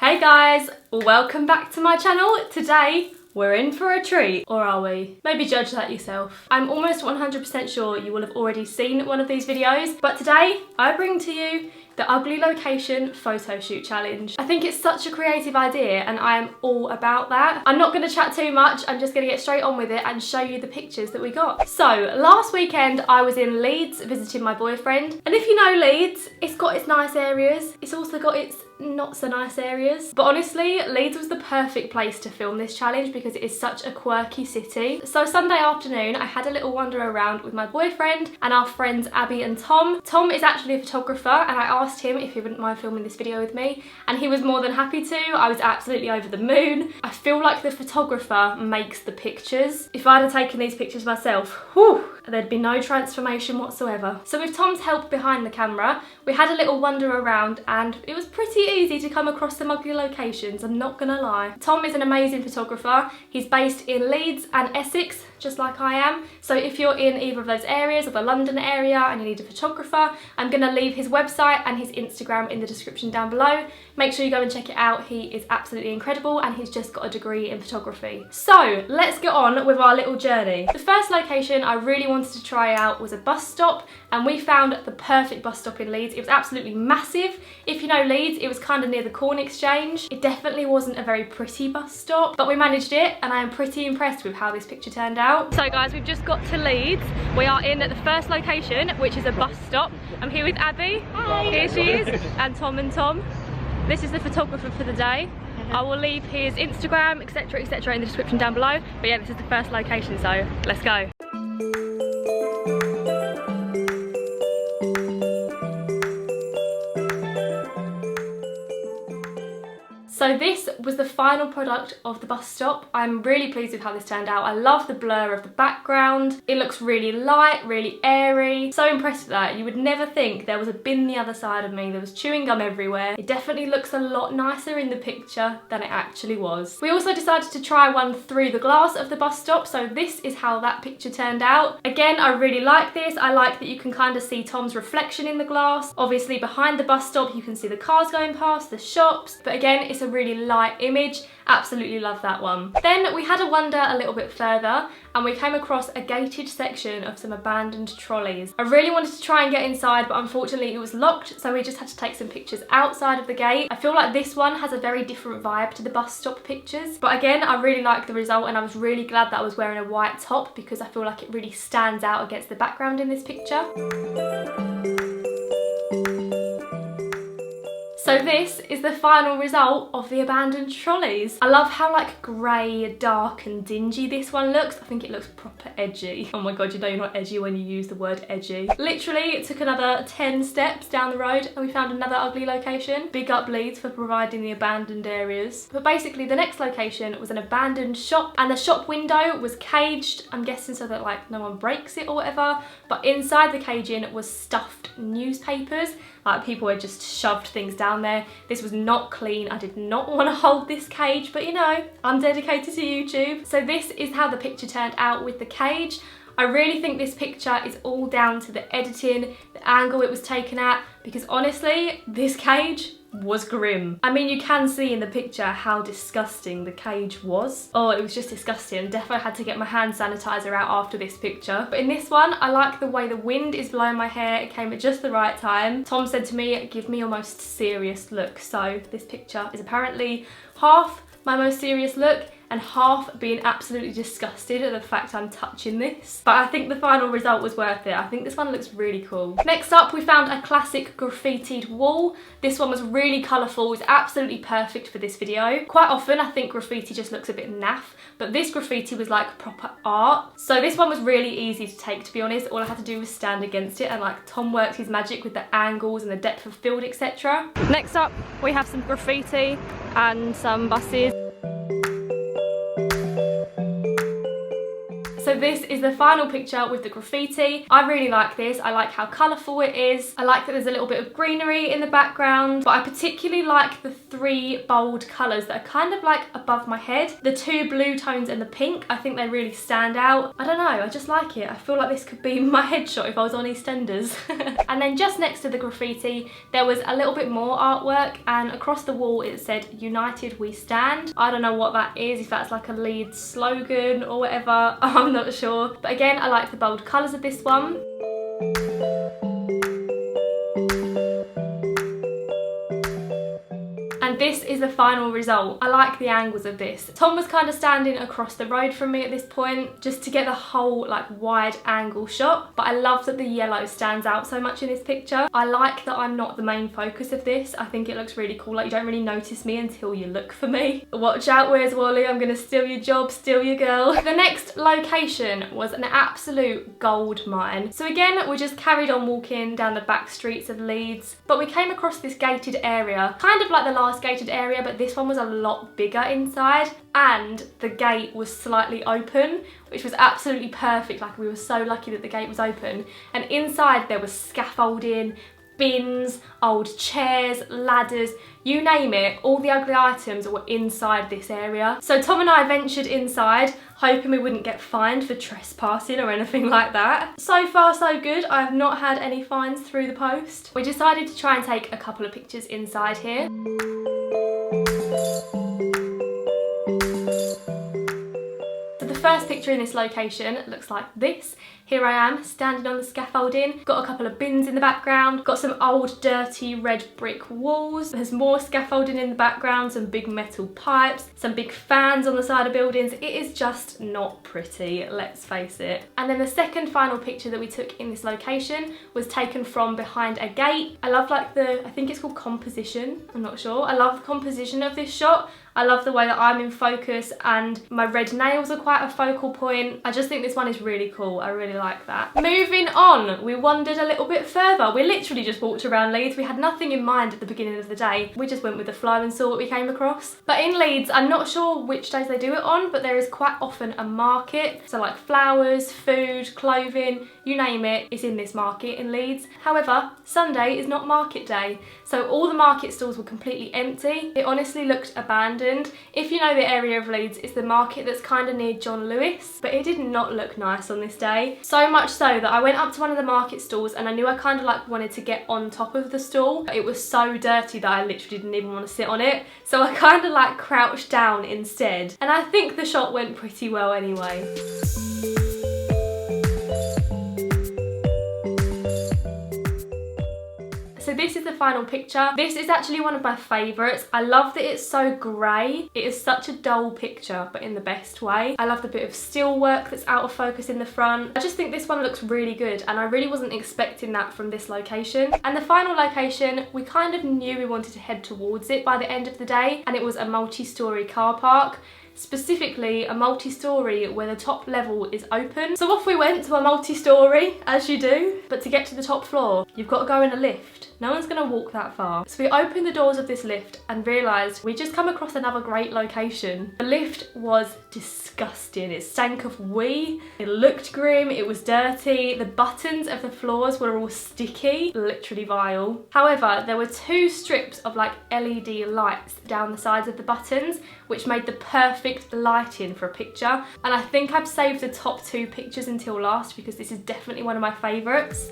Hey guys, welcome back to my channel. Today we're in for a treat, or are we? Maybe judge that yourself. I'm almost 100% sure you will have already seen one of these videos, but today I bring to you the Ugly Location Photo Shoot Challenge. I think it's such a creative idea and I am all about that. I'm not going to chat too much, I'm just going to get straight on with it and show you the pictures that we got. So last weekend I was in Leeds visiting my boyfriend, and if you know Leeds, it's got its nice areas, it's also got its not so nice areas. But honestly, Leeds was the perfect place to film this challenge because it is such a quirky city. So Sunday afternoon, I had a little wander around with my boyfriend and our friends Abby and Tom. Tom is actually a photographer and I asked him if he wouldn't mind filming this video with me and he was more than happy to. I was absolutely over the moon. I feel like the photographer makes the pictures. If I'd have taken these pictures myself, whew, there'd be no transformation whatsoever. So with Tom's help behind the camera, we had a little wander around and it was pretty easy to come across some ugly locations, I'm not gonna lie. Tom is an amazing photographer. He's based in Leeds and Essex, just like I am. So if you're in either of those areas or the London area and you need a photographer, I'm gonna leave his website and his Instagram in the description down below. Make sure you go and check it out. He is absolutely incredible and he's just got a degree in photography. So let's get on with our little journey. The first location I really wanted to try out was a bus stop, and we found the perfect bus stop in Leeds. It was absolutely massive. If you know Leeds, it was kind of near the Corn Exchange. It definitely wasn't a very pretty bus stop, but we managed it and I am pretty impressed with how this picture turned out. So guys, we've just got to Leeds. We are in at the first location, which is a bus stop. I'm here with Abby. Hi. Here she is, and Tom and Tom. This is the photographer for the day. I will leave his Instagram, etc, etc in the description down below. But yeah, this is the first location, so let's go. So this was the final product of the bus stop. I'm really pleased with how this turned out. I love the blur of the background. It looks really light, really airy. So impressed with that. You would never think there was a bin the other side of me. There was chewing gum everywhere. It definitely looks a lot nicer in the picture than it actually was. We also decided to try one through the glass of the bus stop. So this is how that picture turned out. Again, I really like this. I like that you can kind of see Tom's reflection in the glass. Obviously behind the bus stop, you can see the cars going past, the shops. But again, it's a really light image. Absolutely love that one. Then we had a wander a little bit further and we came across a gated section of some abandoned trolleys. I really wanted to try and get inside, but unfortunately it was locked, so we just had to take some pictures outside of the gate. I feel like this one has a very different vibe to the bus stop pictures, but again, I really liked the result and I was really glad that I was wearing a white top because I feel like it really stands out against the background in this picture. So this is the final result of the abandoned trolleys. I love how like grey, dark and dingy this one looks. I think it looks proper edgy. Oh my god, you know you're not edgy when you use the word edgy. Literally, it took another 10 steps down the road and we found another ugly location. Big up Leeds for providing the abandoned areas. But basically the next location was an abandoned shop and the shop window was caged, I'm guessing so that like no one breaks it or whatever. But inside the caging was stuffed newspapers. Like people had just shoved things down there. This was not clean. I did not want to hold this cage, but you know, I'm dedicated to YouTube. So this is how the picture turned out with the cage. I really think this picture is all down to the editing, the angle it was taken at, because honestly, this cage was grim. I mean, you can see in the picture how disgusting the cage was. Oh, it was just disgusting. Definitely had to get my hand sanitizer out after this picture. But in this one, I like the way the wind is blowing my hair. It came at just the right time. Tom said to me, give me your most serious look. So this picture is apparently half my most serious look and half being absolutely disgusted at the fact I'm touching this. But I think the final result was worth it. I think this one looks really cool. Next up, we found a classic graffitied wall. This one was really colourful. It's absolutely perfect for this video. Quite often, I think graffiti just looks a bit naff, but this graffiti was like proper art. So this one was really easy to take, to be honest. All I had to do was stand against it and like Tom worked his magic with the angles and the depth of field, etc. Next up, we have some graffiti and some buses. So this is the final picture with the graffiti. I really like this. I like how colourful it is. I like that there's a little bit of greenery in the background, but I particularly like the 3 bold colours that are kind of like above my head. The 2 blue tones and the pink, I think they really stand out. I don't know, I just like it. I feel like this could be my headshot if I was on EastEnders. And then just next to the graffiti, there was a little bit more artwork, and across the wall it said, "United we stand." I don't know what that is, if that's like a Leeds slogan or whatever, I'm not sure. But again, I like the bold colours of this one. And this is the final result. I like the angles of this. Tom was kind of standing across the road from me at this point just to get the whole like wide angle shot, but I love that the yellow stands out so much in this picture. I like that I'm not the main focus of this. I think it looks really cool. Like, you don't really notice me until you look for me. Watch out, where's Wally? I'm gonna steal your job, steal your girl. The next location was an absolute gold mine. So again, we just carried on walking down the back streets of Leeds, but we came across this gated area, kind of like the last gated area, but this one was a lot bigger inside, and the gate was slightly open, which was absolutely perfect. Like, we were so lucky that the gate was open. And inside there was scaffolding, bins, old chairs, ladders, you name it, all the ugly items were inside this area. So Tom and I ventured inside, hoping we wouldn't get fined for trespassing or anything like that. So far so good, I have not had any fines through the post. We decided to try and take a couple of pictures inside here. The first picture in this location looks like this. Here I am standing on the scaffolding, got a couple of bins in the background, got some old dirty red brick walls, there's more scaffolding in the background, some big metal pipes, some big fans on the side of buildings. It is just not pretty, let's face it. And then the second final picture that we took in this location was taken from behind a gate. I love like I think it's called composition, I'm not sure. I love the composition of this shot. I love the way that I'm in focus and my red nails are quite a focal point. I just think this one is really cool. I really like that. Moving on, we wandered a little bit further. We literally just walked around Leeds. We had nothing in mind at the beginning of the day. We just went with the flow and saw what we came across. But in Leeds, I'm not sure which days they do it on, but there is quite often a market. So like flowers, food, clothing, you name it, it's in this market in Leeds. However, Sunday is not market day. So all the market stalls were completely empty. It honestly looked abandoned. If you know the area of Leeds, it's the market that's kind of near John Lewis, but it did not look nice on this day. So much so that I went up to one of the market stalls and I knew I kind of like wanted to get on top of the stall. It was so dirty that I literally didn't even want to sit on it. So I kind of like crouched down instead. And I think the shot went pretty well anyway. So this is the final picture. This is actually one of my favourites. I love that it's so grey. It is such a dull picture, but in the best way. I love the bit of still work that's out of focus in the front. I just think this one looks really good, and I really wasn't expecting that from this location. And the final location, we kind of knew we wanted to head towards it by the end of the day, and it was a multi-storey car park. Specifically a multi-storey where the top level is open. So off we went to a multi-storey, as you do. But to get to the top floor, you've got to go in a lift. No one's gonna walk that far. So we opened the doors of this lift and realised we just come across another great location. The lift was disgusting. It stank of wee. It looked grim, it was dirty. The buttons of the floors were all sticky, literally vile. However, there were 2 strips of like LED lights down the sides of the buttons, which made the perfect lighting for a picture. And I think I've saved the top 2 pictures until last because this is definitely one of my favourites.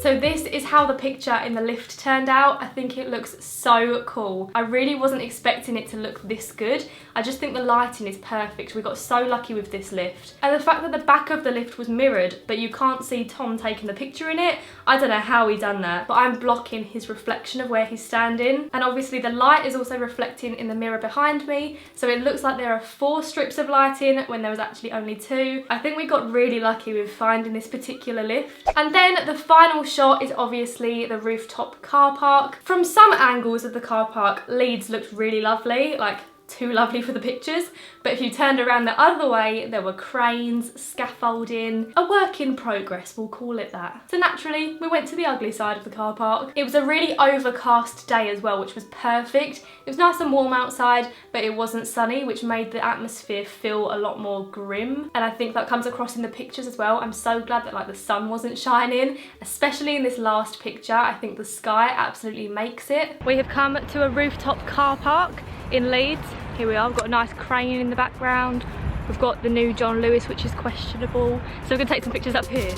So this is how the picture in the lift turned out. I think it looks so cool. I really wasn't expecting it to look this good. I just think the lighting is perfect. We got so lucky with this lift. And the fact that the back of the lift was mirrored, but you can't see Tom taking the picture in it, I don't know how he done that, but I'm blocking his reflection of where he's standing. And obviously the light is also reflecting in the mirror behind me, so it looks like there are 4 strips of lighting when there was actually only 2. I think we got really lucky with finding this particular lift. And then the final shot is obviously the rooftop car park. From some angles of the car park, Leeds looked really lovely, like too lovely for the pictures, but if you turned around the other way, there were cranes, scaffolding, a work in progress, we'll call it that. So naturally, we went to the ugly side of the car park. It was a really overcast day as well, which was perfect. It was nice and warm outside, but it wasn't sunny, which made the atmosphere feel a lot more grim. And I think that comes across in the pictures as well. I'm so glad that like the sun wasn't shining, especially in this last picture. I think the sky absolutely makes it. We have come to a rooftop car park in Leeds. Here we are, we've got a nice crane in the background. We've got the new John Lewis, which is questionable. So we're gonna take some pictures up here.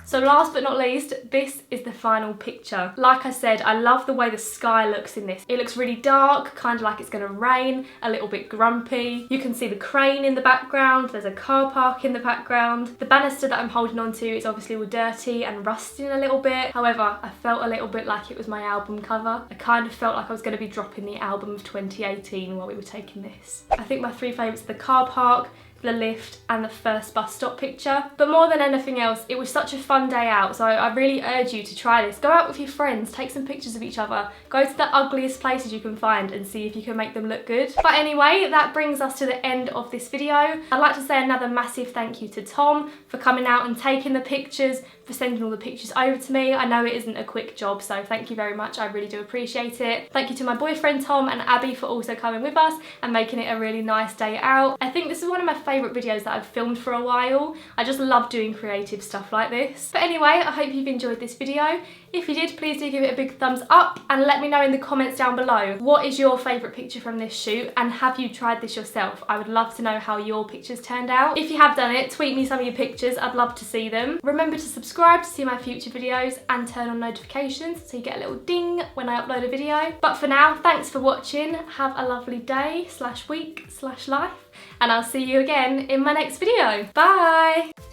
So last but not least, this is the final picture. Like I said, I love the way the sky looks in this. It looks really dark, kind of like it's gonna rain, a little bit grumpy. You can see the crane in the background, there's a car park in the background. The banister that I'm holding on to is obviously all dirty and rusting a little bit. However, I felt a little bit like it was my album cover. I kind of felt like I was gonna be dropping the album of 2018 while we were taking this. I think my three favourites are the car park, the lift and the first bus stop picture. But more than anything else, it was such a fun day out, so I really urge you to try this. Go out with your friends, take some pictures of each other, go to the ugliest places you can find and see if you can make them look good. But anyway, that brings us to the end of this video. I'd like to say another massive thank you to Tom for coming out and taking the pictures, for sending all the pictures over to me. I know it isn't a quick job, so thank you very much, I really do appreciate it. Thank you to my boyfriend Tom and Abby for also coming with us and making it a really nice day out. I think this is one of my favourite videos that I've filmed for a while. I just love doing creative stuff like this. But anyway, I hope you've enjoyed this video. If you did, please do give it a big thumbs up and let me know in the comments down below, what is your favourite picture from this shoot and have you tried this yourself? I would love to know how your pictures turned out. If you have done it, tweet me some of your pictures, I'd love to see them. Remember to subscribe to see my future videos and turn on notifications so you get a little ding when I upload a video. But for now, thanks for watching, have a lovely day / week / life, and I'll see you again in my next video. Bye!